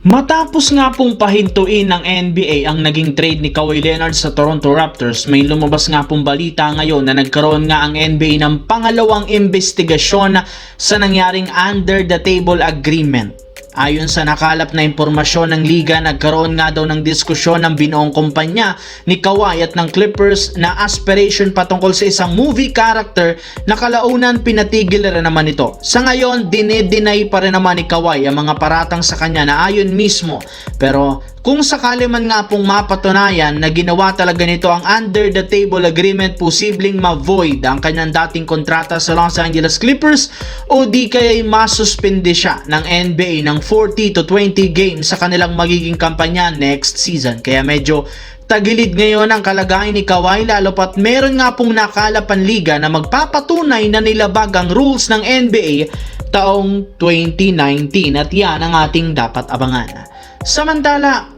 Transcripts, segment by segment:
Matapos nga pong pahintuin ng NBA ang naging trade ni Kawhi Leonard sa Toronto Raptors, may lumabas nga pong balita ngayon na nagkaroon nga ang NBA ng pangalawang investigasyon sa nangyaring under the table agreement. Ayon sa nakalap na impormasyon ng liga, nagkaroon nga daw ng diskusyon ng binuong kumpanya ni Kawhi at ng Clippers na aspiration patungkol sa isang movie character na kalaunan pinatigil rin naman ito. Sa ngayon, dinedeny pa rin naman ni Kawhi ang mga paratang sa kanya na ayon mismo. Pero kung sakali man nga pong mapatunayan na ginawa talaga nito ang under the table agreement, posibleng ma-void ang kanyang dating kontrata sa Los Angeles Clippers o di kaya'y masuspende siya ng NBA ng 40 to 20 games sa kanilang magiging kampanya next season. Kaya medyo tagilid ngayon ang kalagayan ni Kawhi, lalo pat meron nga pong nakalapan liga na magpapatunay na nilabag ang rules ng NBA taong 2019 at yan ang ating dapat abangan. Samantala,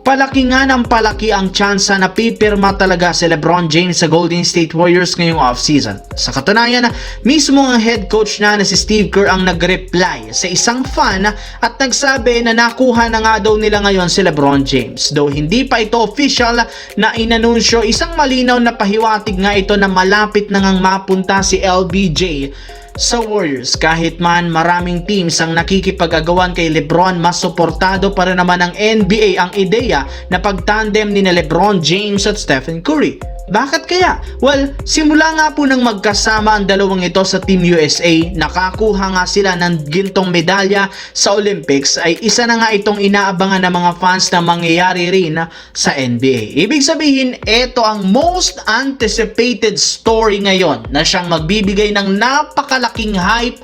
palaki nga ng palaki ang tsansa na pipirma talaga si LeBron James sa Golden State Warriors ngayong offseason. Sa katunayan, mismo ang head coach na si Steve Kerr ang nag-reply sa isang fan at nagsabi na nakuha na nga daw nila ngayon si LeBron James. Though hindi pa ito official na inanunsyo, isang malinaw na pahiwatig nga ito na malapit na ngang mapunta si LBJ sa Warriors. Kahit man maraming teams ang nakikipag-agawan kay LeBron, mas suportado pa rin naman ng NBA ang ideya na pagtandem ni LeBron James at Stephen Curry. Bakit kaya? Well, simula nga po nang magkasama ang dalawang ito sa Team USA, nakakuha nga sila ng gintong medalya sa Olympics, ay isa na nga itong inaabangan ng mga fans na mangyayari rin sa NBA. Ibig sabihin, ito ang most anticipated story ngayon na siyang magbibigay ng napakalaking hype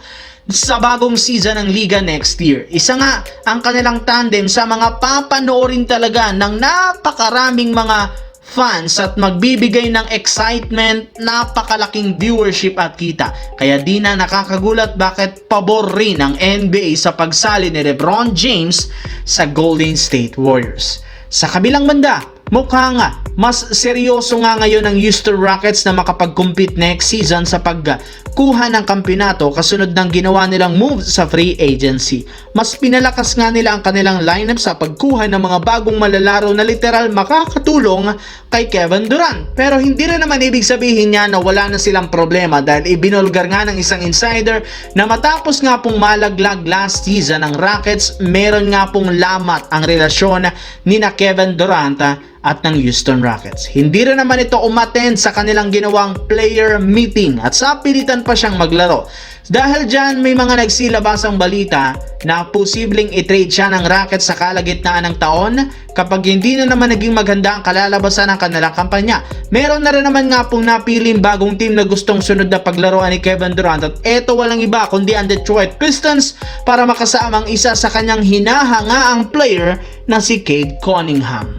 sa bagong season ng Liga next year. Isa nga ang kanilang tandem sa mga papanoorin talaga ng napakaraming mga fans at magbibigay ng excitement, napakalaking viewership at kita. Kaya di na nakakagulat bakit pabor rin ang NBA sa pagsali ni LeBron James sa Golden State Warriors. Sa kabilang banda, mukha nga mas seryoso nga ngayon ang Houston Rockets na makapag-compete next season sa pagkuha ng kampyonato kasunod ng ginawa nilang move sa free agency. Mas pinalakas nga nila ang kanilang lineup sa pagkuha ng mga bagong malalaro na literal makakatulong kay Kevin Durant. Pero hindi rin naman ibig sabihin niya na wala na silang problema, dahil ibinulgar nga ng isang insider na matapos nga pong malaglag last season ng Rockets, meron nga pong lamat ang relasyon ni na Kevin Durant at ng Houston Rockets. Hindi rin naman ito umattend sa kanilang ginawang player meeting at sa pilitan pa siyang maglaro. Dahil dyan, may mga nagsilabasang balita na posibleng i-trade siya ng Rockets sa kalagitnaan ng taon kapag hindi na naman naging maganda ang kalalabasan ng kanilang kampanya. Meron na rin naman nga pong napiling bagong team na gustong sunod na paglaruan ni Kevin Durant, at eto walang iba kundi ang Detroit Pistons para makasamang isa sa kanyang hinahangaang player na si Cade Cunningham.